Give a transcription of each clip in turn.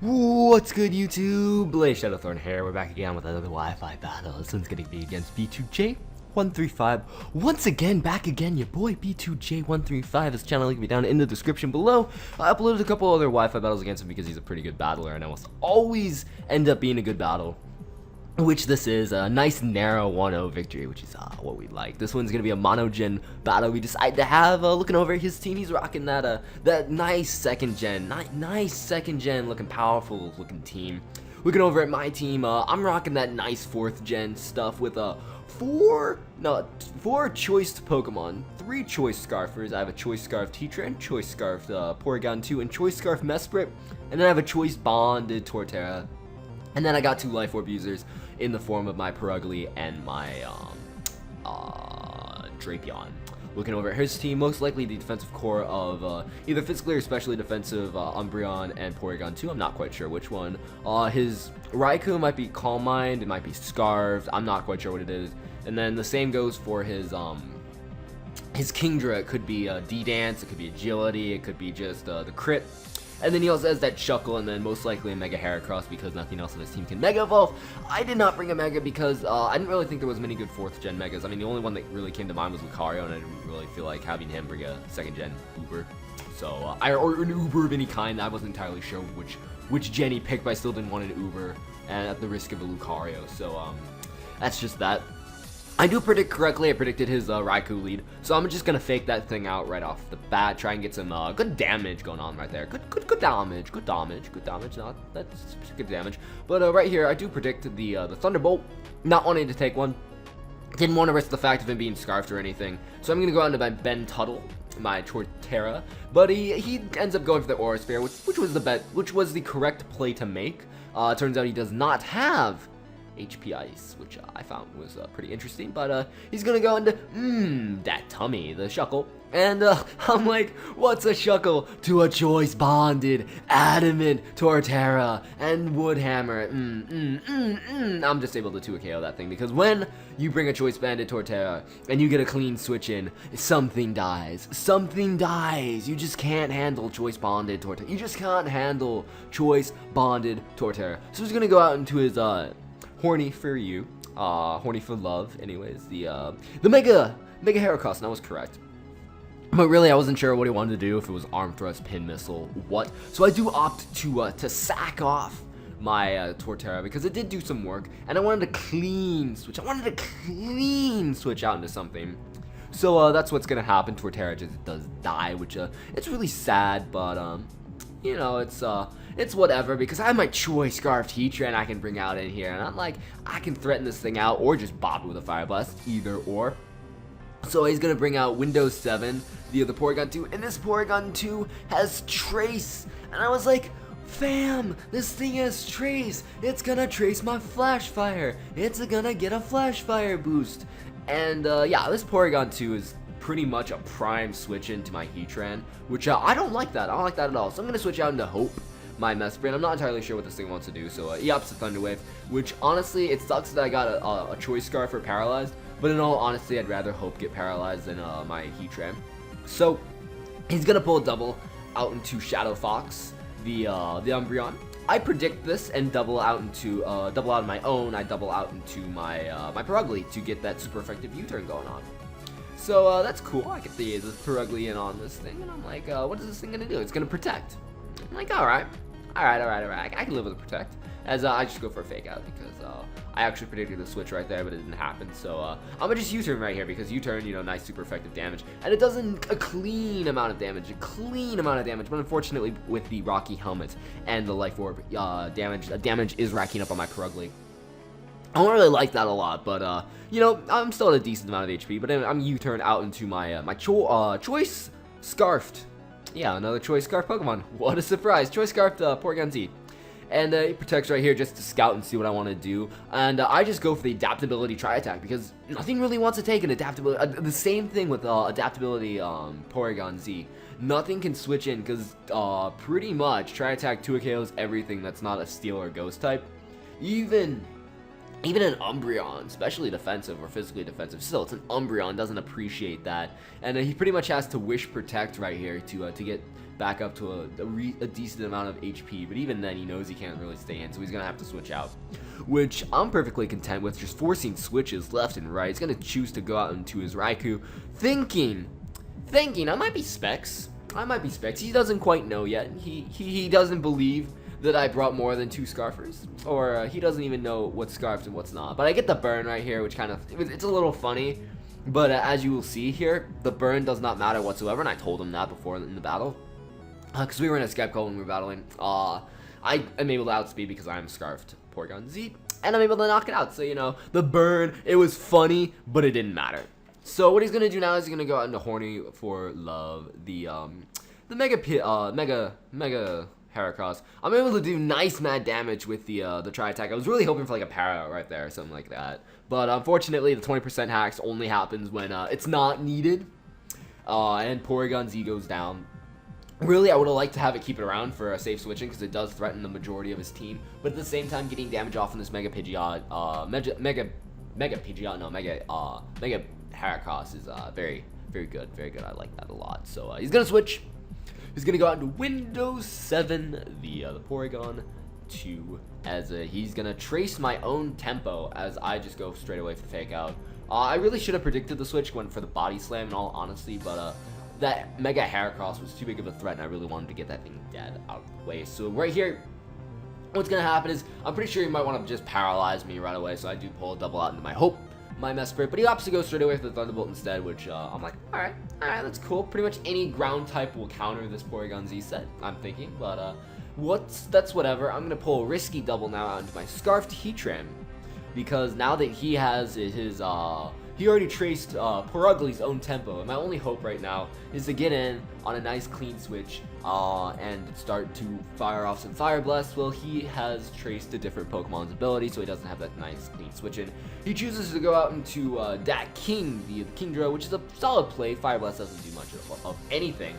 What's good, YouTube? Blaze Shadowthorn here. We're back again with another Wi-Fi battle. This one's gonna be against B2j135. Once again, back again, your boy B2j135. His channel link will be down in the description below. I uploaded a couple other Wi-Fi battles against him because he's a pretty good battler and almost always end up being a good battle. Which this is a nice narrow 1-0 victory, which is what we like. This one's gonna be a Monogen battle we decided to have. Looking over his team, he's rocking that that nice second gen, nice second gen looking powerful looking team. Looking over at my team, I'm rocking that nice 4th gen stuff with four choiced Pokemon, 3 choice Scarfers. I have a choice Scarf T-Tran, choice Scarf Porygon 2, and choice Scarf Mesprit, and then I have a choice bonded Torterra. And then I got 2 Life Orb users in the form of my Perugly and my Drapion. Looking over at his team, most likely the defensive core of either physically or especially defensive Umbreon and Porygon 2. I'm not quite sure which one. His Raikou might be Calm Mind, it might be Scarved. I'm not quite sure what it is. And then the same goes for his Kingdra. It could be D-Dance, it could be Agility, it could be just the Crit. And then he also has that Shuckle, and then most likely a Mega Heracross because nothing else on his team can Mega Evolve. I did not bring a Mega because I didn't really think there was many good 4th gen Megas. I mean, the only one that really came to mind was Lucario, and I didn't really feel like having him bring a 2nd gen Uber. So, or an Uber of any kind. I wasn't entirely sure which gen he picked, but I still didn't want an Uber, and at the risk of a Lucario. So, that's just that. I do predict correctly. I predicted his Raikou lead, so I'm just gonna fake that thing out right off the bat. Try and get some good damage going on right there. Good damage. Not that's good damage. But right here, I do predict the Thunderbolt. Not wanting to take one. Didn't want to risk the fact of him being scarfed or anything, so I'm gonna go out into my Ben Tuttle, my Torterra. But he ends up going for the Aura Sphere, which was the correct play to make. Turns out he does not have HP Ice, which I found was pretty interesting, but he's gonna go into that tummy, the Shuckle, and I'm like, what's a Shuckle to a choice bonded adamant Torterra and Woodhammer? I'm just able to 2KO that thing because when you bring a choice banded Torterra and you get a clean switch in, something dies. You just can't handle choice bonded Torterra. You just can't handle choice bonded Torterra. So he's gonna go out into his horny for you, horny for love. Anyways, the Mega Heracross, and I was correct. But really, I wasn't sure what he wanted to do, if it was Arm Thrust, Pin Missile, what. So I do opt to sack off my Torterra because it did do some work, and I wanted to clean switch. Out into something. So that's what's gonna happen. Torterra just does die, which it's really sad, but you know, it's whatever because I have my choice Scarf T-Tran I can bring out in here, and I'm like, I can threaten this thing out or just bop it with a Fire Blast, either or. So he's gonna bring out Windows 7, the other Porygon 2, and this Porygon 2 has Trace, and I was like, fam, this thing has Trace. It's gonna trace my Flash Fire. It's gonna get a Flash Fire boost, and yeah, this Porygon 2 is pretty much a prime switch into my Heatran, which I don't like that. I don't like that at all. So I'm gonna switch out into Hope, my Mesprit. I'm not entirely sure what this thing wants to do, so he opts to Thunder Wave, which honestly, it sucks that I got a choice Scarf for Paralyzed, but in all honesty, I'd rather Hope get Paralyzed than my Heatran. So he's gonna pull a double out into Shadow Fox, the Umbreon. I predict this and double out of my own. I double out into my my Perugly to get that super effective U-turn going on. So that's cool. I get the Perugly in on this thing, and I'm like, what is this thing gonna do? It's gonna protect. I'm like, alright. I can live with a protect. As I just go for a fake out because I actually predicted the switch right there, but it didn't happen. So I'm gonna just U-turn right here because U-turn, you know, nice super effective damage, and it does a clean amount of damage, But unfortunately, with the Rocky Helmet and the Life Orb damage is racking up on my Perugly. I don't really like that a lot, but you know, I'm still at a decent amount of HP. But I'm U-turn out into my my choice Scarfed. Yeah, another choice Scarf Pokemon. What a surprise! Choice Scarfed Porygon Z. And it protects right here just to scout and see what I want to do. And I just go for the Adaptability Tri-Attack because nothing really wants to take an Adaptability. The same thing with Adaptability Porygon Z. Nothing can switch in because pretty much Tri-Attack 2KOs everything that's not a Steel or Ghost type. Even an Umbreon, especially defensive or physically defensive, still it's an Umbreon, doesn't appreciate that, and he pretty much has to Wish Protect right here to get back up to a decent amount of HP, but even then he knows he can't really stay in, so he's gonna have to switch out, which I'm perfectly content with, just forcing switches left and right. He's gonna choose to go out into his Raikou, thinking I might be Specs. He doesn't quite know yet. He doesn't believe that I brought more than 2 Scarfers, or he doesn't even know what's Scarfed and what's not. But I get the burn right here, which it's a little funny, but as you will see here, the burn does not matter whatsoever, and I told him that before in the battle, because we were in a Skype call when we were battling. I am able to outspeed because I am Scarfed Porygon Z, and I'm able to knock it out. So, you know, the burn, it was funny, but it didn't matter. So what he's gonna do now is he's gonna go out into Horny for Love, the Mega Heracross. I'm able to do nice mad damage with the Tri-Attack. I was really hoping for like a para right there, or something like that. But unfortunately, the 20% hacks only happens when it's not needed. And Porygon Z goes down. Really, I would have liked to have it keep it around for a safe switching, because it does threaten the majority of his team. But at the same time, getting damage off on this Mega Heracross is very, very good. Very good. I like that a lot. So he's gonna switch. He's gonna go out into Windows 7, the Porygon 2, as he's gonna trace my own tempo as I just go straight away for the fake out. I really should have predicted the switch, went for the body slam in all honesty, but that Mega Heracross was too big of a threat, and I really wanted to get that thing dead out of the way. So right here, what's gonna happen is I'm pretty sure he might want to just paralyze me right away. So I do pull a double out into my Hope, my Mesprit, but he opts to go straight away for the Thunderbolt instead, which I'm like, alright, that's cool. Pretty much any ground type will counter this Porygon Z set, I'm thinking, but that's whatever. I'm gonna pull a risky double now out into my Scarfed Heatran, because now that he has his he already traced Purugli's own tempo, and my only hope right now is to get in on a nice clean switch and start to fire off some Fire Blast. Well, he has traced a different Pokemon's ability, so he doesn't have that nice clean switch in. He chooses to go out into Dat King, the Kingdra, which is a solid play. Fire Blast doesn't do much of anything,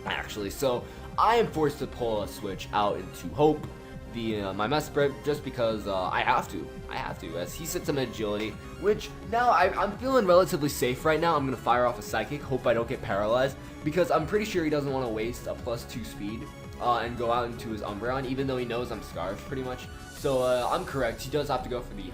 actually, so I am forced to pull a switch out into Hope, my Mesprit, just because I have to, as he sits in Agility, which now I'm feeling relatively safe right now. I'm going to fire off a Psychic, hope I don't get paralyzed, because I'm pretty sure he doesn't want to waste a +2 speed and go out into his Umbreon, even though he knows I'm Scarfed pretty much. So I'm correct, he does have to go for the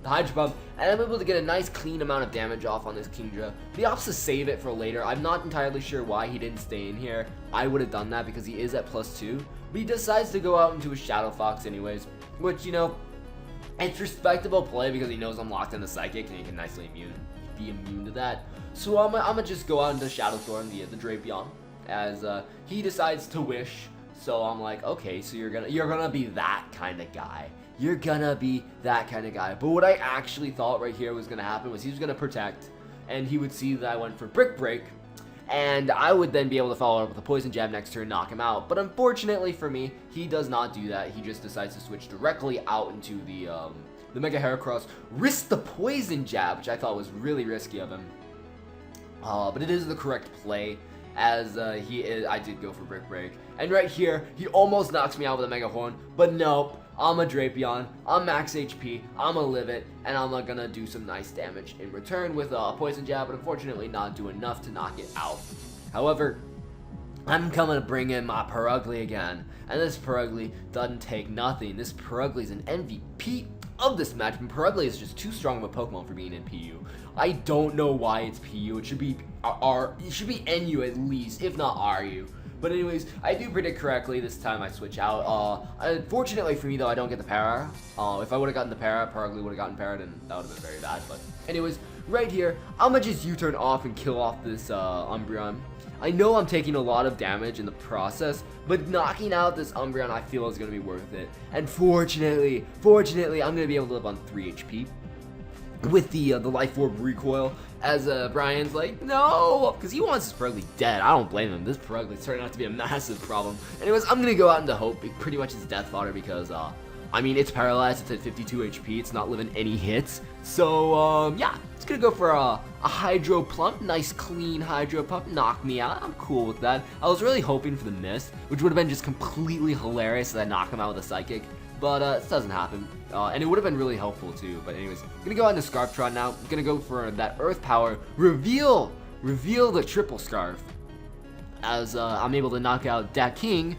Hydro Pump, and I'm able to get a nice clean amount of damage off on this Kingdra. But he opts to save it for later. I'm not entirely sure why he didn't stay in here. I would have done that because he is at +2, but he decides to go out into a Shadow Fox anyways, which, you know, it's respectable play because he knows I'm locked into Psychic and he can nicely be immune to that. So I'm gonna just go out into Shadow Thorn, the Drapion, as he decides to wish. So I'm like, okay, so you're gonna be that kind of guy. You're gonna be that kind of guy. But what I actually thought right here was gonna happen was he was gonna protect, and he would see that I went for Brick Break, and I would then be able to follow up with a Poison Jab next turn and knock him out. But unfortunately for me, he does not do that. He just decides to switch directly out into the Mega Heracross, risk the Poison Jab, which I thought was really risky of him. But it is the correct play, as I did go for Brick Break. And right here, he almost knocks me out with a Mega Horn, but nope. I'm a Drapion, I'm max HP, I'm a live it, and I'm gonna do some nice damage in return with a Poison Jab, but unfortunately not do enough to knock it out. However, I'm coming to bring in my Purugly again, and this Purugly doesn't take nothing. This Purugly is an MVP of this match, and Purugly is just too strong of a Pokemon for being in PU. I don't know why it's PU. It should be it should be NU at least, if not RU. But anyways, I do predict correctly this time. I switch out. Unfortunately for me though, I don't get the para. If I would have gotten the para, Purugly would have gotten para'd, and that would have been very bad. But anyways, right here, I'm gonna just U-turn off and kill off this Umbreon. I know I'm taking a lot of damage in the process, but knocking out this Umbreon I feel is gonna be worth it. And fortunately, I'm gonna be able to live on 3 HP. With the Life Orb recoil, as Brian's like, no, because he wants his Purugly dead. I don't blame him. This Purugly's turning out to be a massive problem. Anyways, I'm gonna go out into Hope. It pretty much is death fodder because I mean, it's paralyzed. It's at 52 HP. It's not living any hits. So yeah, it's gonna go for a Hydro Plump, nice clean Hydro Pump, knock me out. I'm cool with that. I was really hoping for the Mist, which would have been just completely hilarious that I knock him out with a Psychic. But it doesn't happen, and it would have been really helpful too. But anyways, I'm gonna go into Scarftron now. I'm gonna go for that Earth Power, reveal the triple Scarf, as I'm able to knock out that king,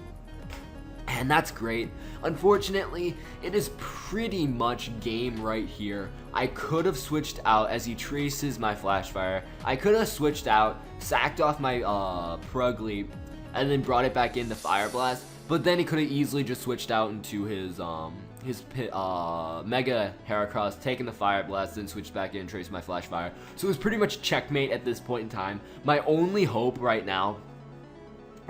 and that's great. Unfortunately, it is pretty much game right here. I could have switched out as he traces my flash fire. I could have switched out, sacked off my Purugly, and then brought it back into Fire Blast. But then he could have easily just switched out into his Mega Heracross, taken the Fire Blast, then switched back in and traced my Flash Fire. So it was pretty much checkmate at this point in time. My only hope right now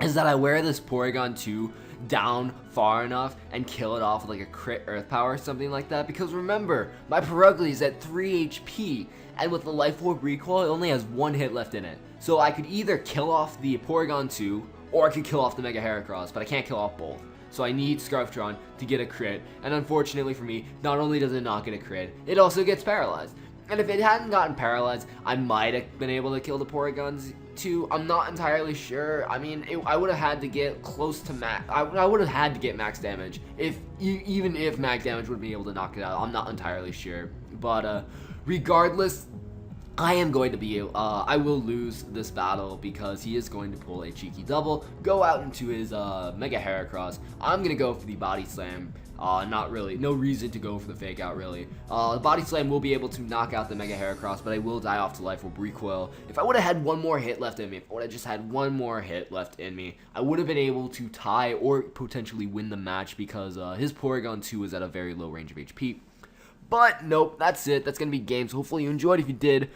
is that I wear this Porygon 2 down far enough and kill it off with like a crit Earth Power or something like that, because remember, my Purugly is at 3 HP, and with the Life Orb recoil, it only has 1 hit left in it. So I could either kill off the Porygon 2, or I could kill off the Mega Heracross, but I can't kill off both. So I need Scarftron to get a crit, and unfortunately for me, not only does it not get a crit, it also gets paralyzed. And if it hadn't gotten paralyzed, I might have been able to kill the Porygons too. I'm not entirely sure. I mean, I would have had to get close to max. I would have had to get max damage even if max damage would be able to knock it out. I'm not entirely sure. But regardless, I am going to be, I will lose this battle because he is going to pull a cheeky double, go out into his Mega Heracross. I'm going to go for the Body Slam. Not really, no reason to go for the Fake Out really. The Body Slam will be able to knock out the Mega Heracross, but I will die off to Life Orb recoil. If I would have had one more hit left in me, if I would have just had one more hit left in me, I would have been able to tie or potentially win the match because his Porygon 2 is at a very low range of HP. But nope, that's it. That's going to be game. So hopefully you enjoyed. If you did,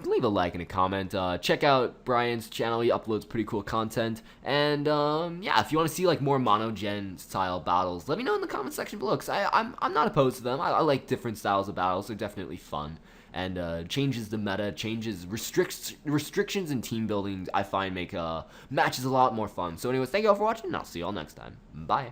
leave a like and a comment. Check out Brian's channel. He uploads pretty cool content. And yeah, if you want to see like more Monogen style battles, let me know in the comment section below, because I'm not opposed to them. I like different styles of battles. They're definitely fun. And changes the meta, changes restrictions in team building, I find make matches a lot more fun. So anyways, thank you all for watching, and I'll see you all next time. Bye.